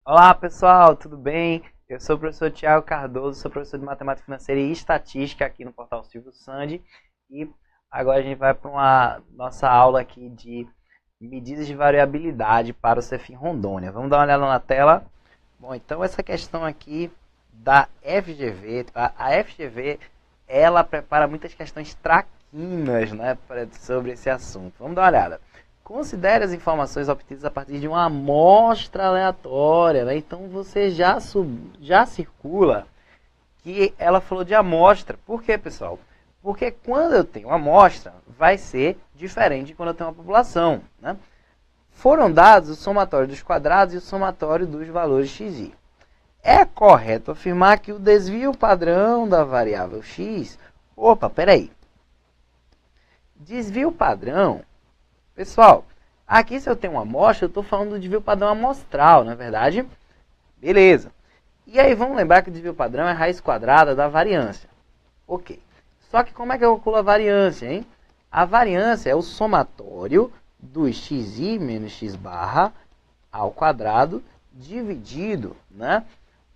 Olá pessoal, tudo bem? Eu sou o professor Tiago Cardoso, sou professor de Matemática Financeira e Estatística aqui no portal Silvio Sandi. E agora a gente vai para uma nossa aula aqui de medidas de variabilidade para o Cefim Rondônia. Vamos dar uma olhada na tela? Bom, então essa questão aqui da FGV, tá? A FGV, ela prepara muitas questões traquinas, né, sobre esse assunto. Vamos dar uma olhada. Considere as informações obtidas a partir de uma amostra aleatória, né? Então você já circula que ela falou de amostra. Por quê, pessoal? Porque quando eu tenho uma amostra, vai ser diferente de quando eu tenho uma população, né? Foram dados o somatório dos quadrados e o somatório dos valores xi. É correto afirmar que o desvio padrão da variável x... Opa, peraí. Desvio padrão... Pessoal, aqui se eu tenho uma amostra, eu estou falando do desvio padrão amostral, não é verdade? Beleza. E aí vamos lembrar que o desvio padrão é a raiz quadrada da variância. Ok. Só que como é que eu calculo a variância, hein? A variância é o somatório dos xi menos x barra ao quadrado dividido, né?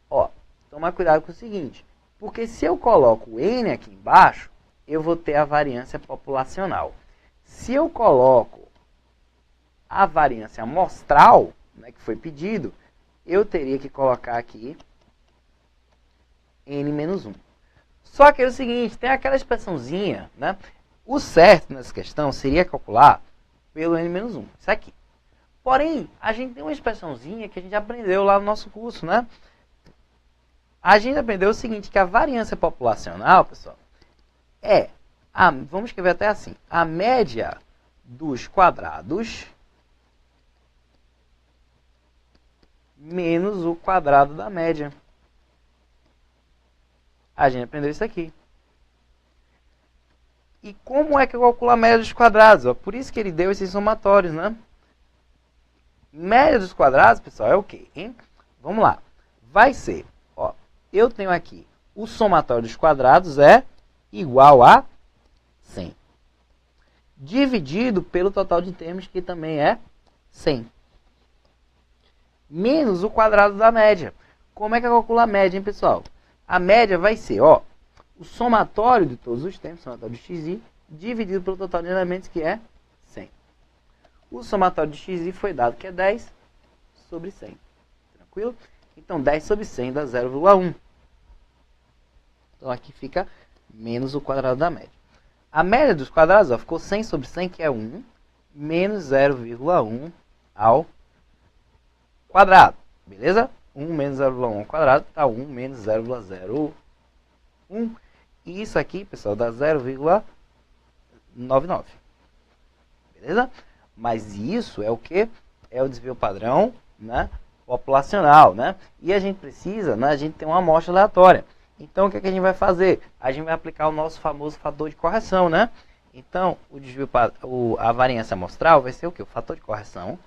Ó, toma cuidado com o seguinte, porque se eu coloco n aqui embaixo, eu vou ter a variância populacional. Se eu coloco a variância amostral, né, que foi pedido, eu teria que colocar aqui n menos 1. Só que é o seguinte, tem aquela expressãozinha, né? O certo nessa questão seria calcular pelo n menos 1, isso aqui. Porém, a gente tem uma expressãozinha que a gente aprendeu lá no nosso curso, né? A gente aprendeu o seguinte, que a variância populacional, pessoal, vamos escrever até assim, a média dos quadrados menos o quadrado da média. A gente aprendeu isso aqui. E como é que eu calculo a média dos quadrados? Ó, por isso que ele deu esses somatórios, né? Média dos quadrados, pessoal, é o quê, hein? Vamos lá. Vai ser, ó, eu tenho aqui, o somatório dos quadrados é igual a 100. Dividido pelo total de termos, que também é 100. Menos o quadrado da média. Como é que eu calculo a média, hein, pessoal? A média vai ser, ó, o somatório de todos os termos, somatório de xi, dividido pelo total de elementos, que é 100. O somatório de xi foi dado que é 10 sobre 100. Tranquilo? Então, 10 sobre 100 dá 0,1. Então, aqui fica menos o quadrado da média. A média dos quadrados, ó, ficou 100 sobre 100, que é 1, menos 0,1 ao quadrado. Beleza? 1 menos 0,1 ao quadrado dá 1 menos 0,01. E isso aqui, pessoal, dá 0,99. Beleza? Mas isso é o que? É o desvio padrão, né, populacional, né? E a gente precisa, né, a gente tem uma amostra aleatória. Então, o que, é que a gente vai fazer? A gente vai aplicar o nosso famoso fator de correção, né? Então, a variância amostral vai ser o quê? O fator de correção,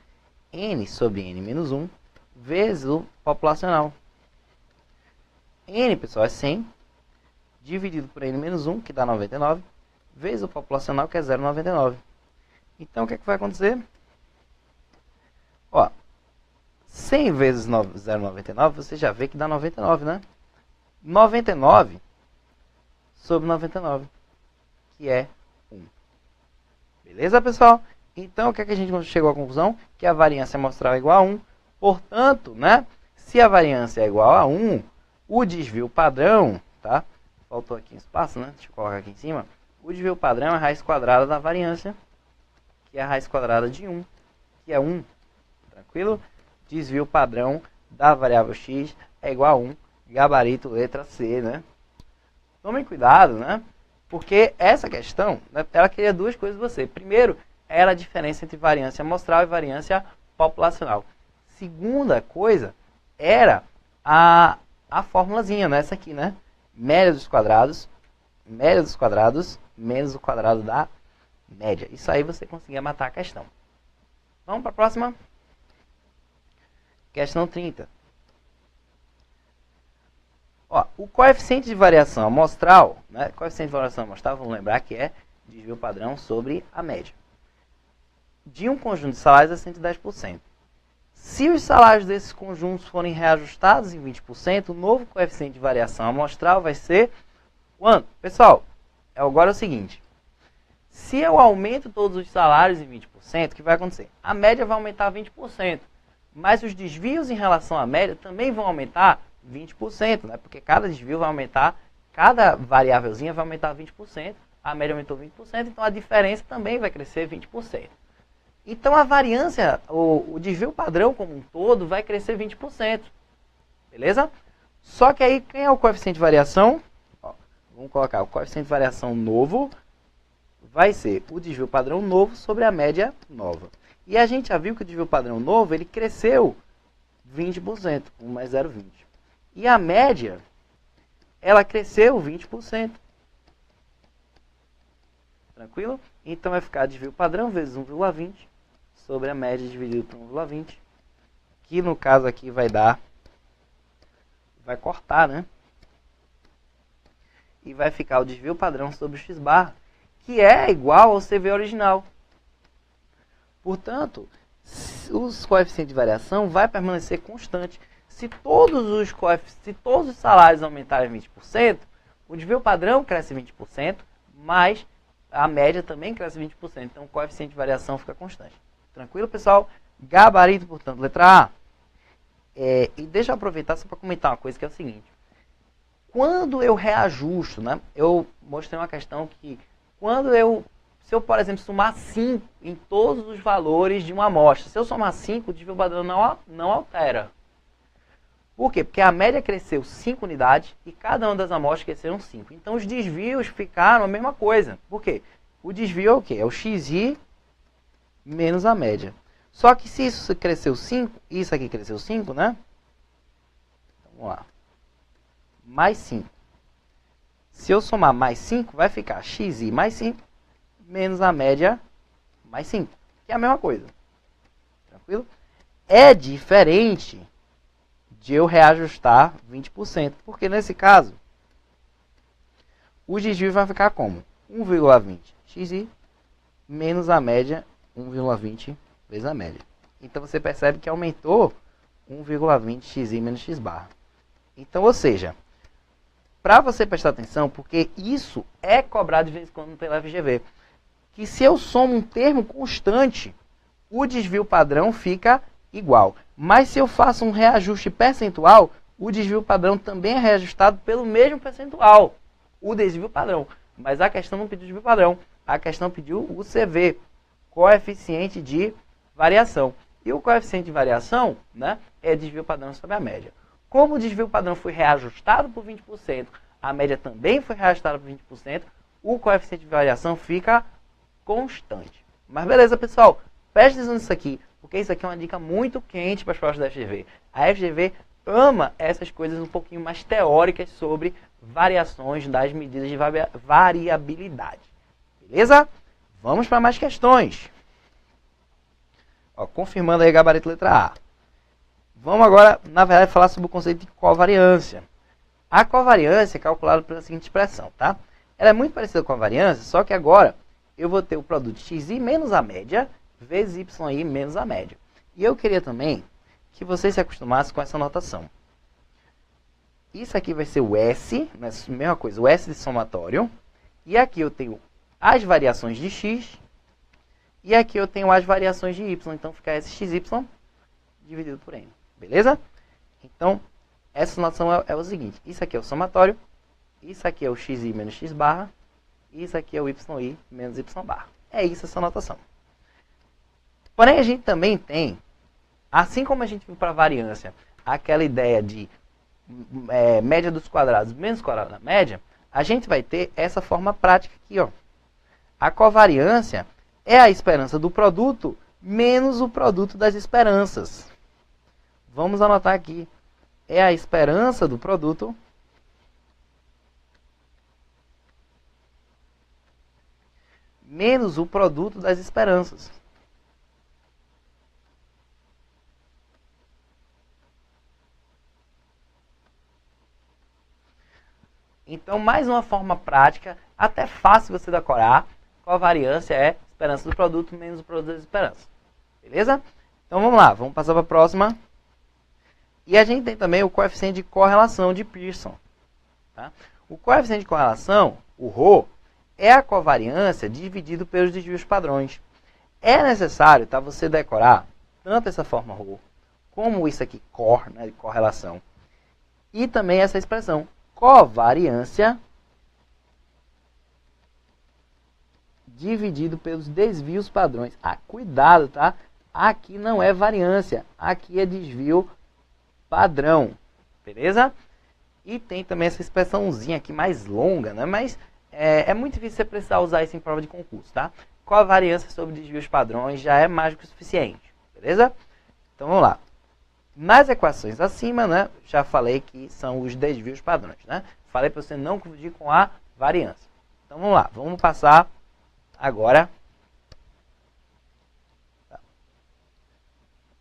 n sobre n menos 1, vezes o populacional. N, pessoal, é 100, dividido por n menos 1, que dá 99, vezes o populacional, que é 0,99. Então, o que, é que vai acontecer? Ó, 100 vezes 0,99, você já vê que dá 99, né? 99 sobre 99, que é 1. Beleza, pessoal? Então, o que, é que a gente chegou à conclusão? Que a variância amostral é igual a 1. Portanto, né, se a variância é igual a 1, o desvio padrão, tá? Faltou aqui um espaço, né? Deixa eu colocar aqui em cima. O desvio padrão é a raiz quadrada da variância, que é a raiz quadrada de 1, que é 1. Tranquilo? Desvio padrão da variável x é igual a 1. Gabarito, letra C, né? Tomem cuidado, né? Porque essa questão, né, ela queria duas coisas de você. Primeiro, era a diferença entre variância amostral e variância populacional. Segunda coisa, era a formulazinha, né? Essa aqui, né? Média dos quadrados, menos o quadrado da média. Isso aí você conseguia matar a questão. Vamos para a próxima? Questão 30. Ó, o coeficiente de variação amostral, né? Coeficiente de variação amostral, vamos lembrar que é desvio padrão sobre a média. De um conjunto de salários a 110%. Se os salários desses conjuntos forem reajustados em 20%, o novo coeficiente de variação amostral vai ser quanto? Pessoal, agora é o seguinte. Se eu aumento todos os salários em 20%, o que vai acontecer? A média vai aumentar 20%, mas os desvios em relação à média também vão aumentar 20%, né? Porque cada desvio vai aumentar, cada variávelzinha vai aumentar 20%, a média aumentou 20%, então a diferença também vai crescer 20%. Então a variância, o desvio padrão como um todo vai crescer 20%, beleza? Só que aí, quem é o coeficiente de variação? Ó, vamos colocar o coeficiente de variação novo, vai ser o desvio padrão novo sobre a média nova. E a gente já viu que o desvio padrão novo, ele cresceu 20%, 1 mais 0,20. E a média, ela cresceu 20%. Tranquilo? Então vai ficar desvio padrão vezes 1,20 sobre a média dividido por 1,20. Que no caso aqui vai dar, vai cortar, né? E vai ficar o desvio padrão sobre o x barra, que é igual ao CV original. Portanto, os coeficientes de variação vai permanecer constante. Se todos os salários aumentarem 20%, o desvio padrão cresce 20%, mas a média também cresce 20%. Então, o coeficiente de variação fica constante. Tranquilo, pessoal? Gabarito, portanto, letra A. E deixa eu aproveitar só para comentar uma coisa, que é o seguinte. Quando eu reajusto, né? Eu mostrei uma questão que se eu, por exemplo, somar 5 em todos os valores de uma amostra, se eu somar 5, o desvio padrão não altera. Por quê? Porque a média cresceu 5 unidades e cada uma das amostras cresceram 5. Então, os desvios ficaram a mesma coisa. Por quê? O desvio é o quê? É o xi menos a média. Só que se isso cresceu 5, isso aqui cresceu 5, né? Vamos lá. Mais 5. Se eu somar mais 5, vai ficar xi mais 5 menos a média mais 5, que é a mesma coisa. Tranquilo? É diferente de eu reajustar 20%, porque nesse caso, o desvio vai ficar como? 1,20 xi menos a média 1,20 vezes a média. Então você percebe que aumentou 1,20 xi menos x barra. Então, ou seja, para você prestar atenção, porque isso é cobrado de vez em quando pela FGV, que se eu somo um termo constante, o desvio padrão fica igual. Mas se eu faço um reajuste percentual, o desvio padrão também é reajustado pelo mesmo percentual. O desvio padrão. Mas a questão não pediu desvio padrão. A questão pediu o CV, coeficiente de variação. E o coeficiente de variação, né, é desvio padrão sobre a média. Como o desvio padrão foi reajustado por 20%, a média também foi reajustada por 20%, o coeficiente de variação fica constante. Mas beleza, pessoal, preste atenção nisso aqui, porque isso aqui é uma dica muito quente para as provas da FGV. A FGV ama essas coisas um pouquinho mais teóricas sobre variações das medidas de variabilidade. Beleza? Vamos para mais questões. Ó, confirmando aí gabarito letra A. Vamos agora, na verdade, falar sobre o conceito de covariância. A covariância é calculada pela seguinte expressão, tá? Ela é muito parecida com a variância, só que agora eu vou ter o produto xi menos a média vezes yi menos a média. E eu queria também que vocês se acostumassem com essa notação. Isso aqui vai ser o S, né, mesma coisa, o S de somatório. E aqui eu tenho as variações de x. E aqui eu tenho as variações de y. Então fica SXY dividido por n. Beleza? Então, essa notação é o seguinte. Isso aqui é o somatório. Isso aqui é o xi menos x barra. E isso aqui é o yi menos y barra. É isso essa notação. Porém, a gente também tem, assim como a gente viu para a variância, aquela ideia de média dos quadrados menos quadrado da média, a gente vai ter essa forma prática aqui, ó. A covariância é a esperança do produto menos o produto das esperanças. Vamos anotar aqui. É a esperança do produto menos o produto das esperanças. Então, mais uma forma prática, até fácil você decorar. Covariância é esperança do produto menos o produto das esperanças. Beleza? Então vamos lá, vamos passar para a próxima. E a gente tem também o coeficiente de correlação de Pearson. Tá? O coeficiente de correlação, o ρ, é a covariância dividido pelos desvios padrões. É necessário, tá, você decorar tanto essa forma ρ, como isso aqui, cor, né, de correlação, e também essa expressão, covariância dividido pelos desvios padrões. Ah, cuidado, tá? Aqui não é variância, aqui é desvio padrão, beleza? E tem também essa expressãozinha aqui mais longa, né? Mas é muito difícil você precisar usar isso em prova de concurso, tá? Covariância sobre desvios padrões já é mais que o suficiente, beleza? Então vamos lá. Nas equações acima, né? Já falei que são os desvios padrões, né? Falei para você não confundir com a variância. Então vamos lá, vamos passar agora.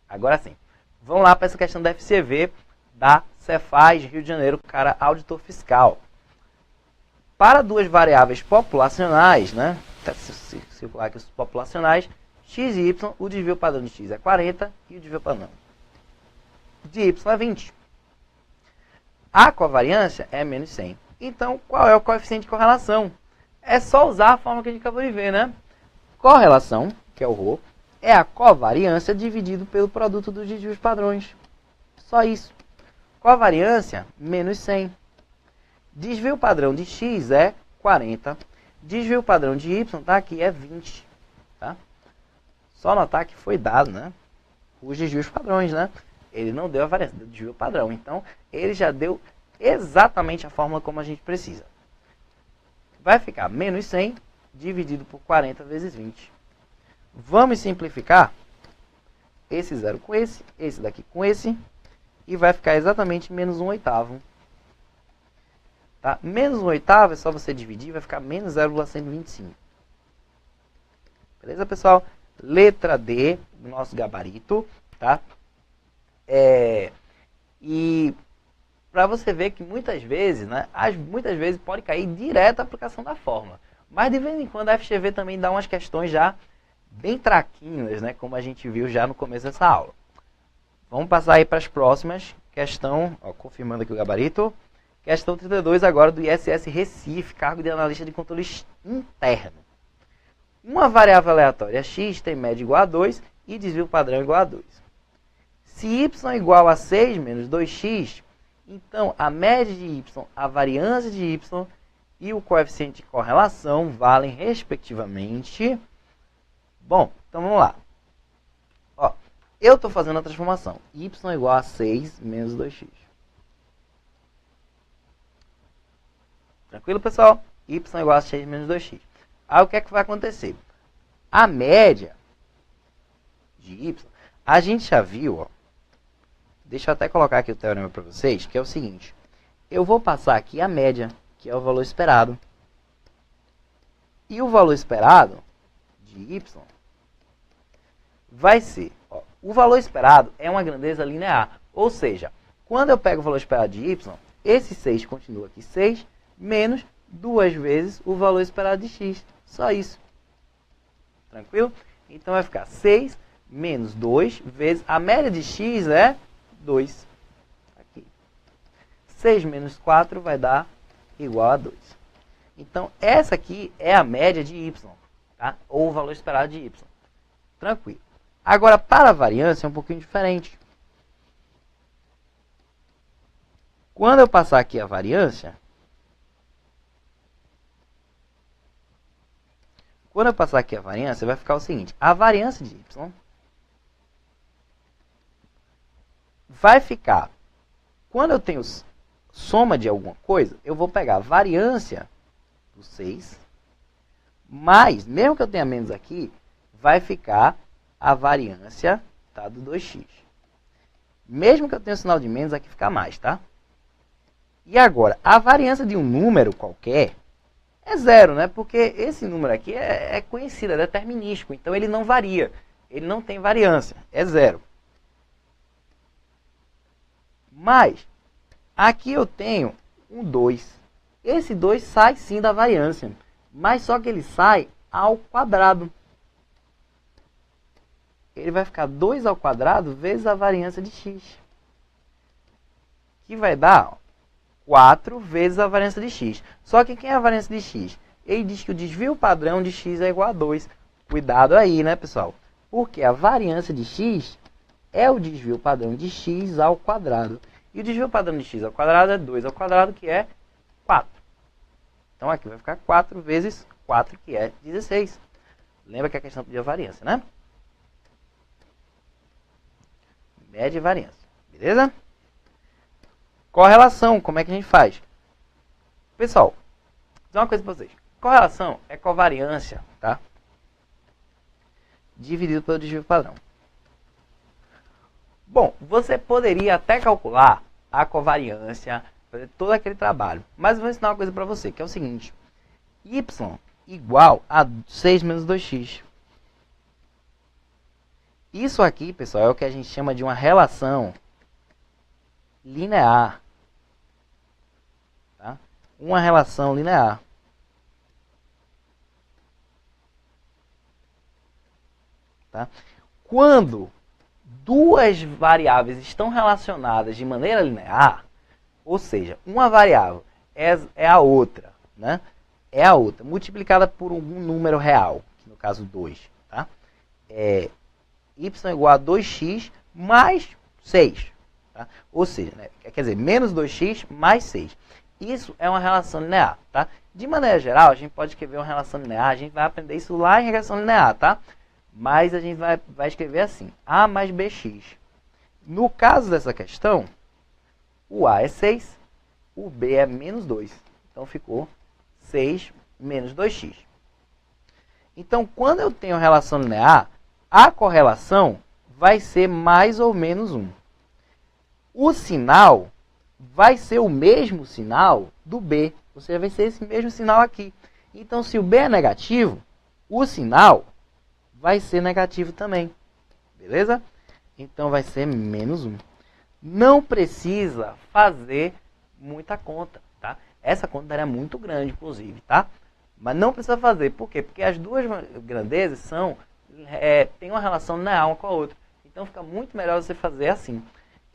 Agora sim. Vamos lá para essa questão da FCV da Cefaz Rio de Janeiro, cara auditor fiscal. Para duas variáveis populacionais, né? Circular aqui os populacionais, x e y, o desvio padrão de x é 40 e o desvio padrão de y é 20. A covariância é menos 100. Então, qual é o coeficiente de correlação? É só usar a forma que a gente acabou de ver, né? Correlação, que é o ρ, é a covariância dividido pelo produto dos desvios padrões. Só isso. Covariância, menos 100. Desvio padrão de x é 40. Desvio padrão de y, tá aqui, é 20. Tá? Só notar que foi dado, né? Os desvios padrões, né? Ele não deu a variância do desvio padrão. Então, ele já deu exatamente a fórmula como a gente precisa. Vai ficar menos 100 dividido por 40 vezes 20. Vamos simplificar esse zero com esse daqui com esse, e vai ficar exatamente menos 1/8. Tá? Menos 1/8 é só você dividir, vai ficar menos 0,125. Beleza, pessoal? Letra D do nosso gabarito, tá? E para você ver que muitas vezes, né, muitas vezes pode cair direto a aplicação da fórmula. Mas de vez em quando a FGV também dá umas questões já bem traquinas, né, como a gente viu já no começo dessa aula. Vamos passar aí para as próximas. Questão, ó, confirmando aqui o gabarito. Questão 32 agora do ISS Recife, cargo de analista de controle interno. Uma variável aleatória x tem média igual a 2 e desvio padrão igual a 2. Se y é igual a 6 menos 2x, então a média de y, a variância de y e o coeficiente de correlação valem respectivamente. Bom, então vamos lá. Ó, eu estou fazendo a transformação. Y é igual a 6 menos 2x. Tranquilo, pessoal? Y é igual a 6 menos 2x. Aí o que é que vai acontecer? A média de y, a gente já viu, ó. Deixa eu até colocar aqui o teorema para vocês, que é o seguinte. Eu vou passar aqui a média, que é o valor esperado. E o valor esperado de y vai ser, ó, o valor esperado é uma grandeza linear. Ou seja, quando eu pego o valor esperado de y, esse 6 continua aqui 6, menos 2 vezes o valor esperado de x. Só isso. Tranquilo? Então vai ficar 6 menos 2 vezes... A média de x é 2. Aqui. 6 menos 4 vai dar igual a 2. Então, essa aqui é a média de y. Tá? Ou o valor esperado de y. Tranquilo. Agora, para a variância é um pouquinho diferente. Quando eu passar aqui a variância... vai ficar o seguinte. A variância de y vai ficar... Quando eu tenho soma de alguma coisa, eu vou pegar a variância do 6, mais, mesmo que eu tenha menos aqui, vai ficar a variância, tá, do 2x. Mesmo que eu tenha o sinal de menos, aqui fica mais, tá? E agora, a variância de um número qualquer é zero, né? Porque esse número aqui é conhecido, é determinístico. Então, ele não varia. Ele não tem variância. É zero. Mas, aqui eu tenho um 2. Esse 2 sai sim da variância. Mas só que ele sai ao quadrado. ele vai ficar 2 ao quadrado vezes a variância de x. Que vai dar 4 vezes a variância de x. Só que quem é a variância de x? Ele diz que o desvio padrão de x é igual a 2. Cuidado aí, né, pessoal? Porque a variância de x é o desvio padrão de x ao quadrado. E o desvio padrão de x ao quadrado é 2 ao quadrado, que é 4. Então aqui vai ficar 4 vezes 4, que é 16. Lembra que a questão pedia variância, né? Média e variância. Beleza? Correlação, como é que a gente faz? Pessoal, vou dizer uma coisa para vocês. Correlação é covariância, tá? Dividido pelo desvio padrão. Bom, você poderia até calcular a covariância, fazer todo aquele trabalho. Mas eu vou ensinar uma coisa para você, que é o seguinte. Y igual a 6 menos 2x. Isso aqui, pessoal, é o que a gente chama de uma relação linear. Tá? Uma relação linear. Tá? Quando duas variáveis estão relacionadas de maneira linear, ou seja, uma variável é a outra, né? É a outra, multiplicada por algum número real, que no caso 2. Tá? Y igual a 2x mais 6. Tá? Ou seja, né? Quer dizer, menos 2x mais 6. Isso é uma relação linear. Tá? De maneira geral, a gente pode escrever uma relação linear, a gente vai aprender isso lá em regressão linear, tá? Mas a gente vai escrever assim, A mais BX. No caso dessa questão, o A é 6, o B é menos 2. Então ficou 6 menos 2x. Então, quando eu tenho relação linear, a correlação vai ser mais ou menos 1. O sinal vai ser o mesmo sinal do B. Ou seja, vai ser esse mesmo sinal aqui. Então, se o B é negativo, o sinal vai ser negativo também. Beleza? Então, vai ser menos 1. Não precisa fazer muita conta, tá? Essa conta era muito grande, inclusive, tá? Mas não precisa fazer. Por quê? Porque as duas grandezas têm uma relação linear uma com a outra. Então, fica muito melhor você fazer assim.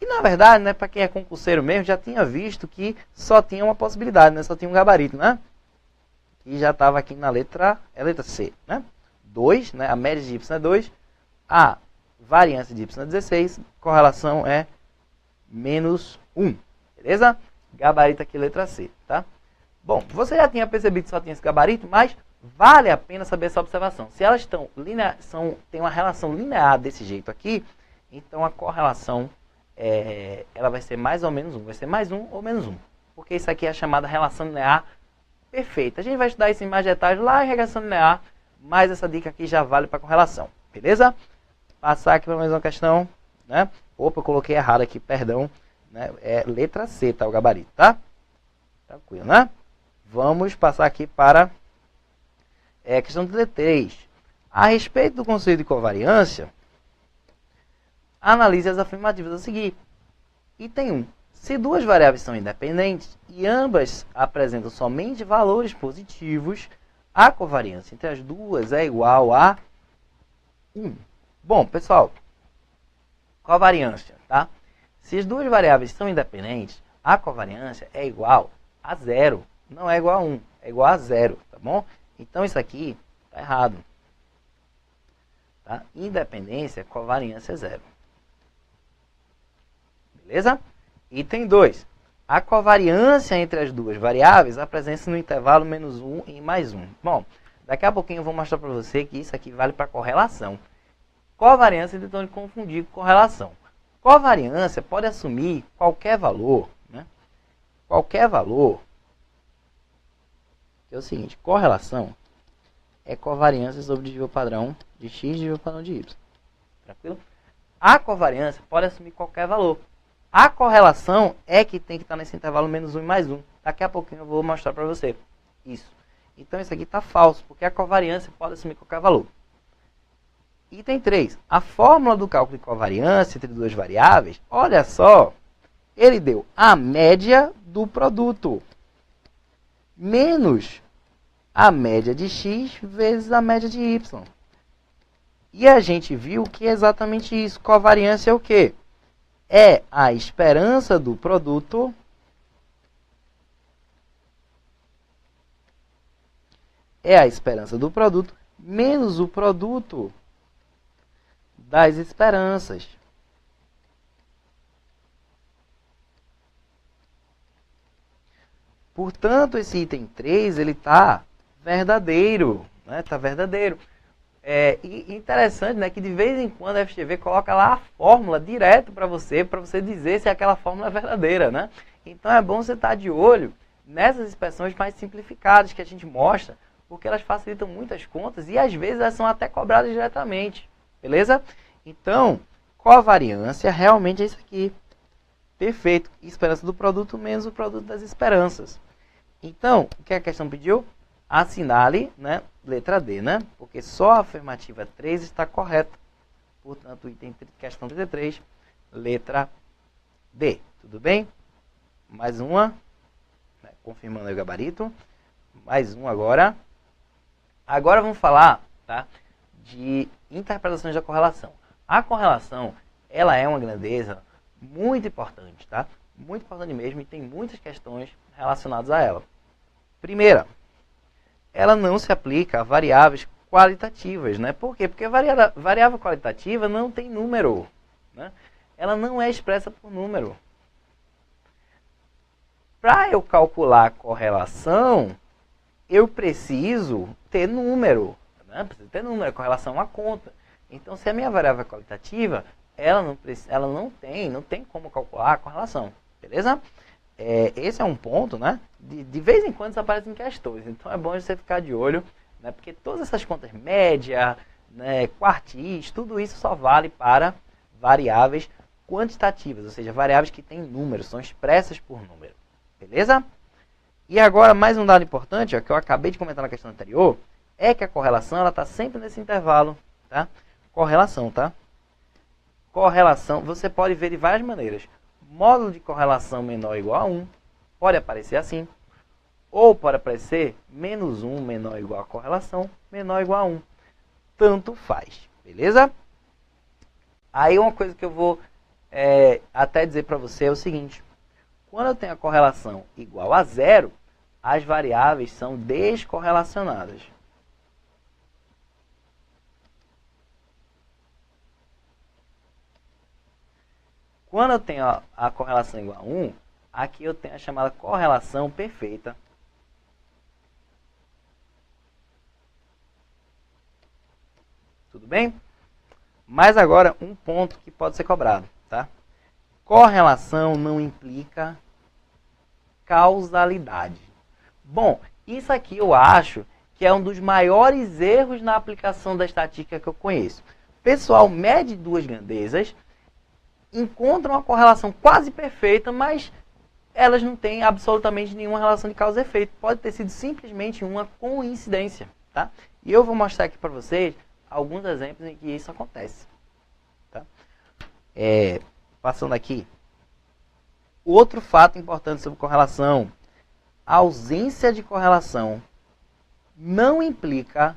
E, na verdade, né, para quem é concurseiro mesmo, já tinha visto que só tinha uma possibilidade, né? Só tinha um gabarito, né? E já estava aqui na letra C, né? 2, né? A média de y é 2. A variância de y é 16. Correlação é menos 1. Beleza? Gabarito aqui, letra C, tá? Bom, você já tinha percebido que só tinha esse gabarito, mas vale a pena saber essa observação. Se elas têm uma relação linear desse jeito aqui, então a correlação ela vai ser mais ou menos 1. Vai ser mais 1 ou menos 1. Porque isso aqui é a chamada relação linear perfeita. A gente vai estudar isso em mais detalhes lá em regressão linear, mas essa dica aqui já vale para correlação. Beleza? Passar aqui para mais uma questão, né? Opa, eu coloquei errado aqui, perdão. Né? É letra C, tá? O gabarito, tá? Tranquilo, né? Vamos passar aqui para a questão de D3. A respeito do conceito de covariância, analise as afirmativas a seguir. Item 1. Se duas variáveis são independentes e ambas apresentam somente valores positivos, a covariância entre as duas é igual a 1. Bom, pessoal, covariância, tá? Se as duas variáveis são independentes, a covariância é igual a 0. Não é igual a 1, é igual a 0, tá bom? Então isso aqui está errado. Tá? Independência, covariância é 0. Beleza? Item 2. A covariância entre as duas variáveis apresenta-se no intervalo menos 1 e mais 1. Bom, daqui a pouquinho eu vou mostrar para você que isso aqui vale para correlação. Covariância, tentando confundir com correlação. Covariância pode assumir qualquer valor, né? Qualquer valor. Que é o seguinte, correlação é covariância sobre o desvio padrão de x e desvio padrão de y. Tranquilo? A covariância pode assumir qualquer valor. A correlação é que tem que estar nesse intervalo menos 1 e mais 1. Daqui a pouquinho eu vou mostrar para você isso. Então isso aqui está falso, porque a covariância pode assumir qualquer valor. Item 3. A fórmula do cálculo de covariância entre duas variáveis, olha só, ele deu a média do produto menos a média de x vezes a média de y. E a gente viu que é exatamente isso. Covariância é o quê? É a esperança do produto menos o produto das esperanças. Portanto, esse item 3, ele está verdadeiro, né? Tá verdadeiro. E interessante, né, que de vez em quando a FGV coloca lá a fórmula direto para você dizer se aquela fórmula é verdadeira, né? Então é bom você estar de olho nessas expressões mais simplificadas que a gente mostra, porque elas facilitam muitas contas e às vezes elas são até cobradas diretamente, beleza? Então, covariância realmente é isso aqui. Perfeito. Esperança do produto menos o produto das esperanças. Então, o que a questão pediu? Assinale, né, letra D, né? Porque só a afirmativa 3 está correta. Portanto, item questão 33, letra D. Tudo bem? Mais uma. Né, confirmando aí o gabarito. Mais um agora. Agora vamos falar, tá, de interpretações da correlação. A correlação, ela é uma grandeza muito importante, tá? Muito importante mesmo e tem muitas questões relacionadas a ela. Primeira, ela não se aplica a variáveis qualitativas, né? Por quê? Porque variável qualitativa não tem número, né? Ela não é expressa por número. Para eu calcular a correlação, eu preciso ter número, né? Preciso ter número, a correlação é uma conta. Então, se a minha variável é qualitativa, ela não tem como calcular a correlação, beleza? Esse é um ponto, né? De vez em quando isso aparece em questões, então é bom você ficar de olho, né? Porque todas essas contas média, né, quartis, tudo isso só vale para variáveis quantitativas, ou seja, variáveis que têm números, são expressas por número, beleza? E agora, mais um dado importante, ó, que eu acabei de comentar na questão anterior, é que a correlação está sempre nesse intervalo, tá? Correlação, tá? Correlação, você pode ver de várias maneiras. Módulo de correlação menor ou igual a 1, pode aparecer assim. Ou pode aparecer menos 1 menor ou igual a correlação, menor ou igual a 1. Tanto faz, beleza? Aí uma coisa que eu vou até dizer para você é o seguinte. Quando eu tenho a correlação igual a 0, as variáveis são descorrelacionadas. Quando eu tenho a correlação igual a 1, aqui eu tenho a chamada correlação perfeita. Tudo bem? Mas agora um ponto que pode ser cobrado, tá? Correlação não implica causalidade. Bom, isso aqui eu acho que é um dos maiores erros na aplicação da estatística que eu conheço. O pessoal mede duas grandezas, encontram uma correlação quase perfeita, mas elas não têm absolutamente nenhuma relação de causa e efeito. Pode ter sido simplesmente uma coincidência, tá? E eu vou mostrar aqui para vocês alguns exemplos em que isso acontece, tá? Passando aqui. Outro fato importante sobre correlação. A ausência de correlação não implica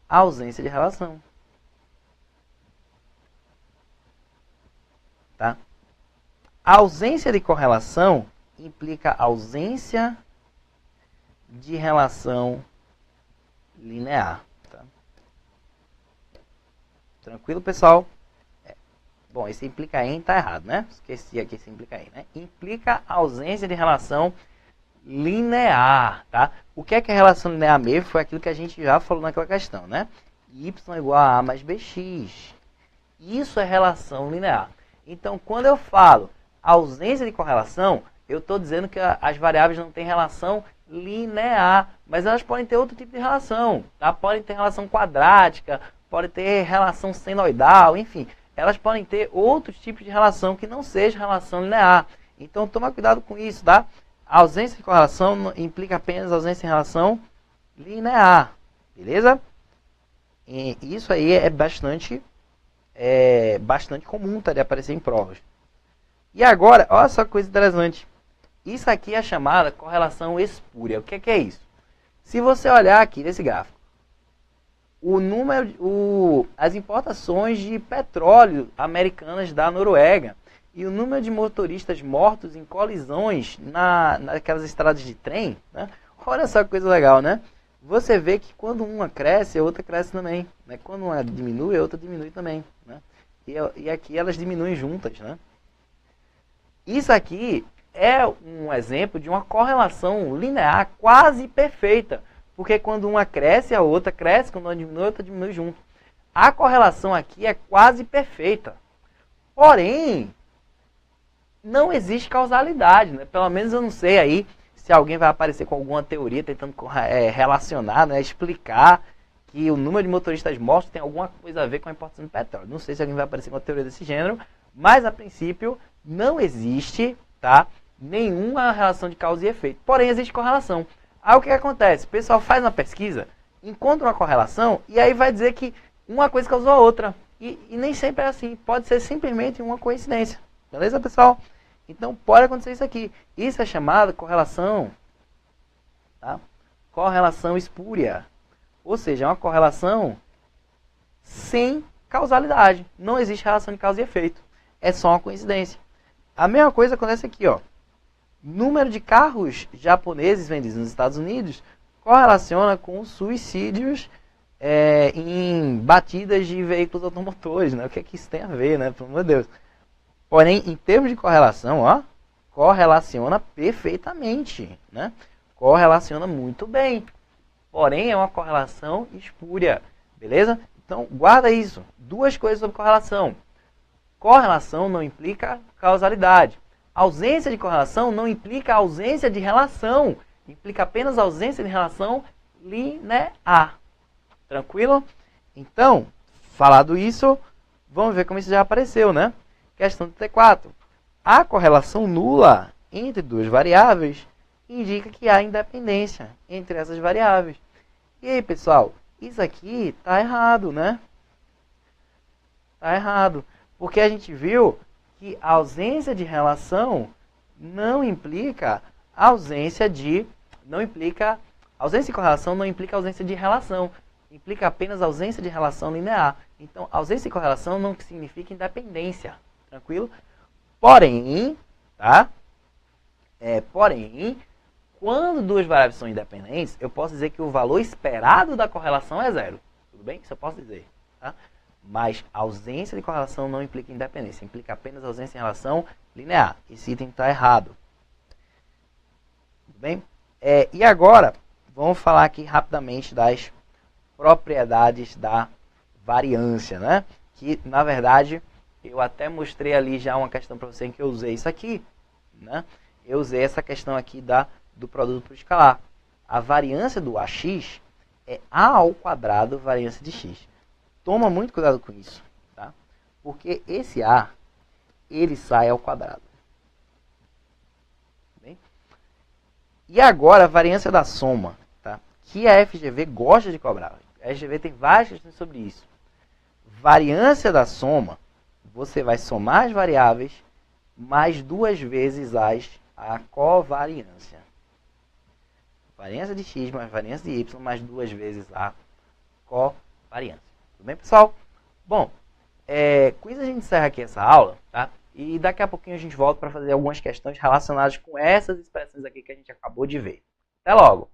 a ausência de relação. Tá? A ausência de correlação implica ausência de relação linear. Tá? Tranquilo, pessoal? Bom, esse implica em está errado, né? Esqueci aqui esse implica em, né? Implica ausência de relação linear, tá? O que é a relação linear mesmo? Foi aquilo que a gente já falou naquela questão, né? Y igual a A mais BX. Isso é relação linear. Então, quando eu falo ausência de correlação, eu estou dizendo que as variáveis não têm relação linear, mas elas podem ter outro tipo de relação, tá? Podem ter relação quadrática, podem ter relação senoidal, enfim. Elas podem ter outros tipos de relação que não seja relação linear. Então, toma cuidado com isso, tá? A ausência de correlação implica apenas ausência de relação linear, beleza? E isso aí é bastante comum, tá, de aparecer em provas. E agora, olha só que coisa interessante. Isso aqui é chamada correlação espúria. O que é isso? Se você olhar aqui nesse gráfico, as importações de petróleo americanas da Noruega e o número de motoristas mortos em colisões naquelas estradas de trem, né? Olha só que coisa legal, né? Você vê que quando uma cresce, a outra cresce também, né? Quando uma diminui, a outra diminui também, né? E aqui elas diminuem juntas, né? Isso aqui é um exemplo de uma correlação linear quase perfeita. Porque quando uma cresce, a outra cresce, quando uma diminui, a outra diminui junto. A correlação aqui é quase perfeita. Porém, não existe causalidade, né? Pelo menos eu não sei aí se alguém vai aparecer com alguma teoria tentando relacionar, né? Explicar que o número de motoristas mortos tem alguma coisa a ver com a importação de petróleo. Não sei se alguém vai aparecer com uma teoria desse gênero, mas a princípio não existe, tá, nenhuma relação de causa e efeito. Porém, existe correlação. Aí o que acontece? O pessoal faz uma pesquisa, encontra uma correlação e aí vai dizer que uma coisa causou a outra. E nem sempre é assim. Pode ser simplesmente uma coincidência. Beleza, pessoal? Então pode acontecer isso aqui. Isso é chamado correlação, tá? Correlação espúria. Ou seja, é uma correlação sem causalidade. Não existe relação de causa e efeito. É só uma coincidência. A mesma coisa acontece aqui, ó. Número de carros japoneses vendidos nos Estados Unidos correlaciona com suicídios em batidas de veículos automotores, né? O que é que isso tem a ver, né? Pelo amor de Deus. Porém, em termos de correlação, ó, correlaciona perfeitamente, né? Correlaciona muito bem. Porém, é uma correlação espúria, beleza? Então, guarda isso. Duas coisas sobre correlação. Correlação não implica causalidade. Ausência de correlação não implica ausência de relação. Implica apenas ausência de relação linear. Tranquilo? Então, falado isso, vamos ver como isso já apareceu, né? Questão de T4. A correlação nula entre duas variáveis indica que há independência entre essas variáveis. E aí, pessoal, isso aqui está errado, né? Está errado. Porque a gente viu que a ausência de relação não implica ausência de... Ausência de correlação não implica ausência de relação. Implica apenas ausência de relação linear. Então, ausência de correlação não significa independência. Tranquilo? Porém, tá? Porém, quando duas variáveis são independentes, eu posso dizer que o valor esperado da correlação é zero. Tudo bem? Isso eu posso dizer. Tá? Mas ausência de correlação não implica independência. Implica apenas ausência de relação linear. Esse item está errado. Tudo bem? E agora, vamos falar aqui rapidamente das propriedades da variância, né? Que, na verdade, eu até mostrei ali já uma questão para você em que eu usei isso aqui, né? Eu usei essa questão aqui do produto por escalar. A variância do AX é A ao quadrado variância de X. Toma muito cuidado com isso, tá? Porque esse A, ele sai ao quadrado. Bem? E agora a variância da soma, tá? Que a FGV gosta de cobrar. A FGV tem várias questões sobre isso. Variância da soma, você vai somar as variáveis mais duas vezes a covariância. Variância de x mais variância de y mais duas vezes a covariância. Tudo bem, pessoal? Bom, com isso a gente encerra aqui essa aula, tá? E daqui a pouquinho a gente volta para fazer algumas questões relacionadas com essas expressões aqui que a gente acabou de ver. Até logo!